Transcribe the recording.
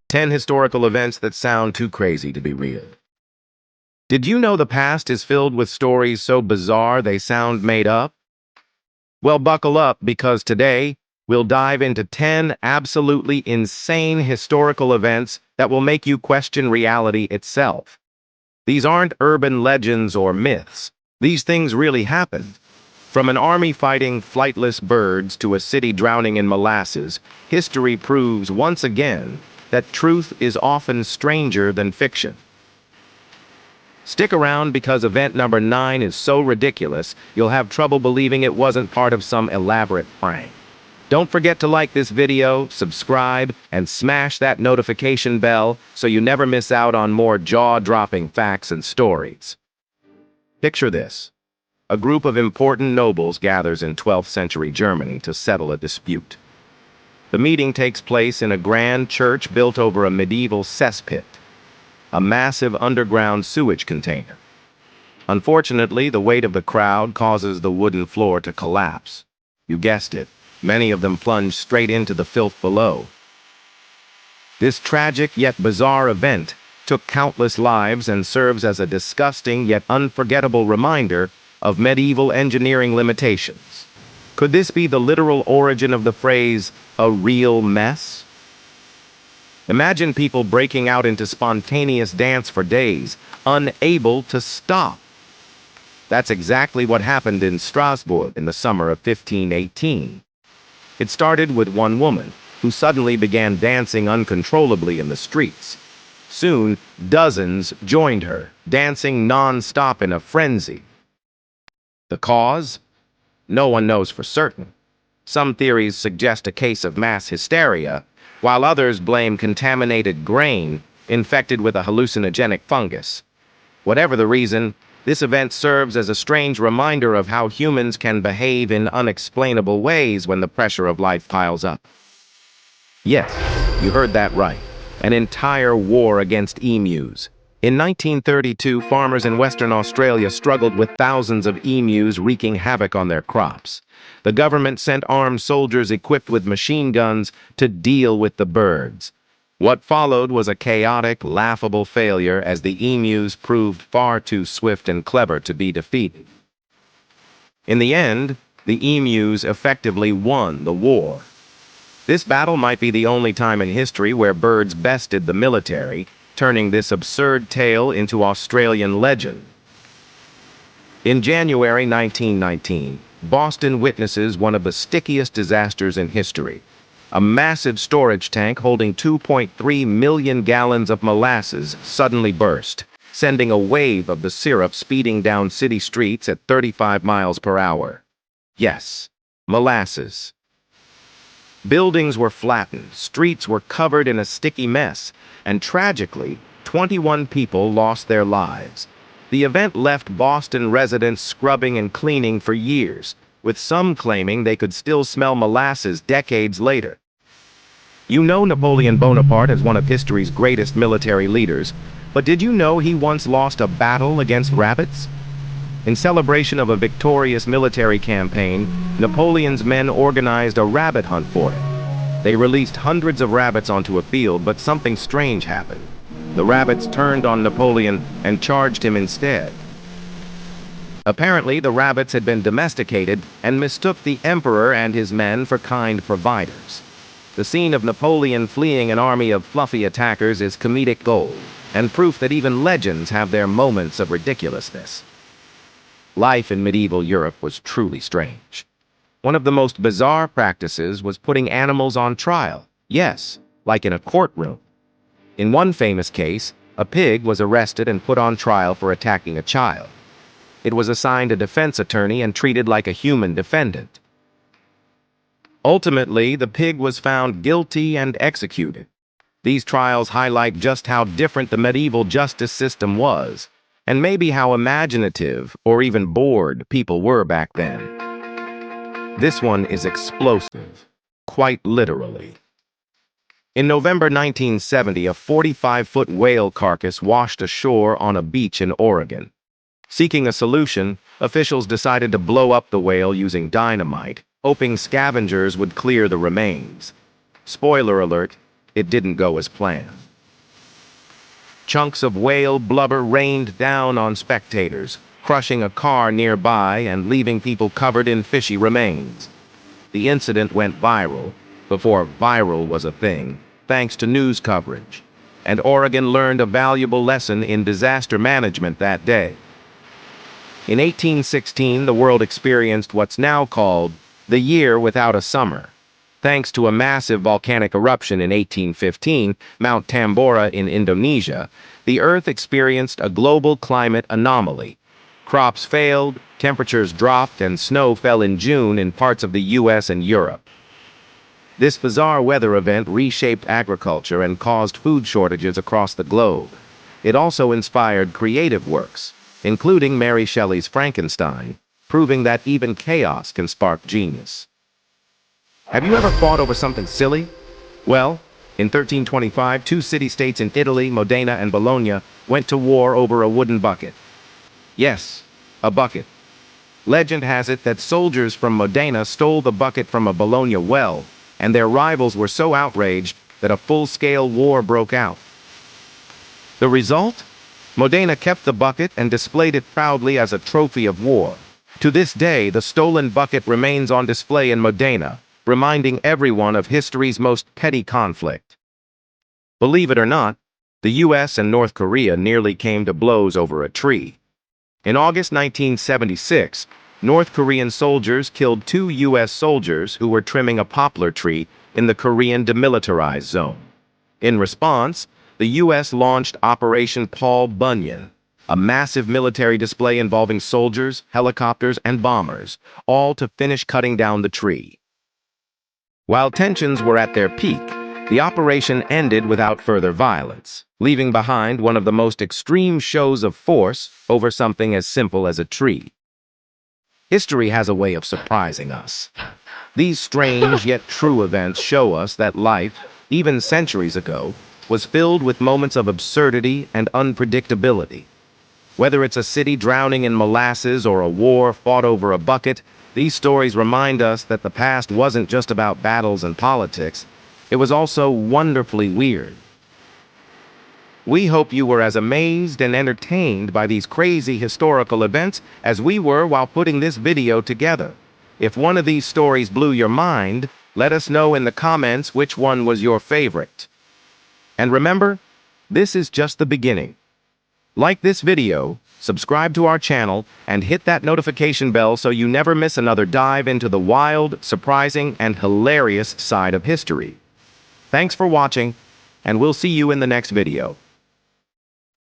10 historical events that sound too crazy to be real. Did you know the past is filled with stories so bizarre they sound made up? Well, buckle up because today we'll dive into 10 absolutely insane historical events that will make you question reality itself. These aren't urban legends or myths. These things really happened. From an army fighting flightless birds to a city drowning in molasses, history proves once again that truth is often stranger than fiction. Stick around because event number 9 is so ridiculous, you'll have trouble believing it wasn't part of some elaborate prank. Don't forget to like this video, subscribe, and smash that notification bell so you never miss out on more jaw-dropping facts and stories. Picture this. A group of important nobles gathers in 12th century Germany to settle a dispute. The meeting takes place in a grand church built over a medieval cesspit, a massive underground sewage container. Unfortunately, the weight of the crowd causes the wooden floor to collapse. You guessed it, many of them plunge straight into the filth below. This tragic yet bizarre event took countless lives and serves as a disgusting yet unforgettable reminder of medieval engineering limitations. Could this be the literal origin of the phrase, a real mess? Imagine people breaking out into spontaneous dance for days, unable to stop. That's exactly what happened in Strasbourg in the summer of 1518. It started with one woman, who suddenly began dancing uncontrollably in the streets. Soon, dozens joined her, dancing non-stop in a frenzy. The cause? No one knows for certain. Some theories suggest a case of mass hysteria, while others blame contaminated grain infected with a hallucinogenic fungus. Whatever the reason, this event serves as a strange reminder of how humans can behave in unexplainable ways when the pressure of life piles up. Yes, you heard that right. An entire war against emus. In 1932, farmers in Western Australia struggled with thousands of emus wreaking havoc on their crops. The government sent armed soldiers equipped with machine guns to deal with the birds. What followed was a chaotic, laughable failure as the emus proved far too swift and clever to be defeated. In the end, the emus effectively won the war. This battle might be the only time in history where birds bested the military, turning this absurd tale into Australian legend. In January 1919, Boston witnesses one of the stickiest disasters in history. A massive storage tank holding 2.3 million gallons of molasses suddenly burst, sending a wave of the syrup speeding down city streets at 35 miles per hour. Yes, molasses. Buildings were flattened, streets were covered in a sticky mess, and tragically, 21 people lost their lives. The event left Boston residents scrubbing and cleaning for years, with some claiming they could still smell molasses decades later. You know Napoleon Bonaparte as one of history's greatest military leaders, but did you know he once lost a battle against rabbits? In celebration of a victorious military campaign, Napoleon's men organized a rabbit hunt for him. They released hundreds of rabbits onto a field, but something strange happened. The rabbits turned on Napoleon and charged him instead. Apparently, the rabbits had been domesticated and mistook the emperor and his men for kind providers. The scene of Napoleon fleeing an army of fluffy attackers is comedic gold, and proof that even legends have their moments of ridiculousness. Life in medieval Europe was truly strange. One of the most bizarre practices was putting animals on trial. Yes, like in a courtroom. In one famous case, a pig was arrested and put on trial for attacking a child. It was assigned a defense attorney and treated like a human defendant. Ultimately, the pig was found guilty and executed. These trials highlight just how different the medieval justice system was, and maybe how imaginative or even bored people were back then. This one is explosive, quite literally. In November 1970, a 45-foot whale carcass washed ashore on a beach in Oregon. Seeking a solution, officials decided to blow up the whale using dynamite, hoping scavengers would clear the remains. Spoiler alert, it didn't go as planned. Chunks of whale blubber rained down on spectators, crushing a car nearby and leaving people covered in fishy remains. The incident went viral, before viral was a thing, thanks to news coverage, and Oregon learned a valuable lesson in disaster management that day. In 1816, the world experienced what's now called the Year Without a Summer. Thanks to a massive volcanic eruption in 1815, Mount Tambora in Indonesia, the Earth experienced a global climate anomaly. Crops failed, temperatures dropped, and snow fell in June in parts of the US and Europe. This bizarre weather event reshaped agriculture and caused food shortages across the globe. It also inspired creative works, including Mary Shelley's Frankenstein, proving that even chaos can spark genius. Have you ever fought over something silly? Well, in 1325, two city-states in Italy, Modena and Bologna, went to war over a wooden bucket. Yes, a bucket. Legend has it that soldiers from Modena stole the bucket from a Bologna well, and their rivals were so outraged that a full-scale war broke out. The result? Modena kept the bucket and displayed it proudly as a trophy of war. To this day, the stolen bucket remains on display in Modena, reminding everyone of history's most petty conflict. Believe it or not, the US and North Korea nearly came to blows over a tree. In August 1976, North Korean soldiers killed two US soldiers who were trimming a poplar tree in the Korean demilitarized zone. In response, the US launched Operation Paul Bunyan, a massive military display involving soldiers, helicopters, and bombers, all to finish cutting down the tree. While tensions were at their peak, the operation ended without further violence, leaving behind one of the most extreme shows of force over something as simple as a tree. History has a way of surprising us. These strange yet true events show us that life, even centuries ago, was filled with moments of absurdity and unpredictability. Whether it's a city drowning in molasses or a war fought over a bucket, these stories remind us that the past wasn't just about battles and politics. It was also wonderfully weird. We hope you were as amazed and entertained by these crazy historical events as we were while putting this video together. If one of these stories blew your mind, let us know in the comments which one was your favorite. And remember, this is just the beginning. Like this video, subscribe to our channel, and hit that notification bell so you never miss another dive into the wild, surprising, and hilarious side of history. Thanks for watching, and we'll see you in the next video.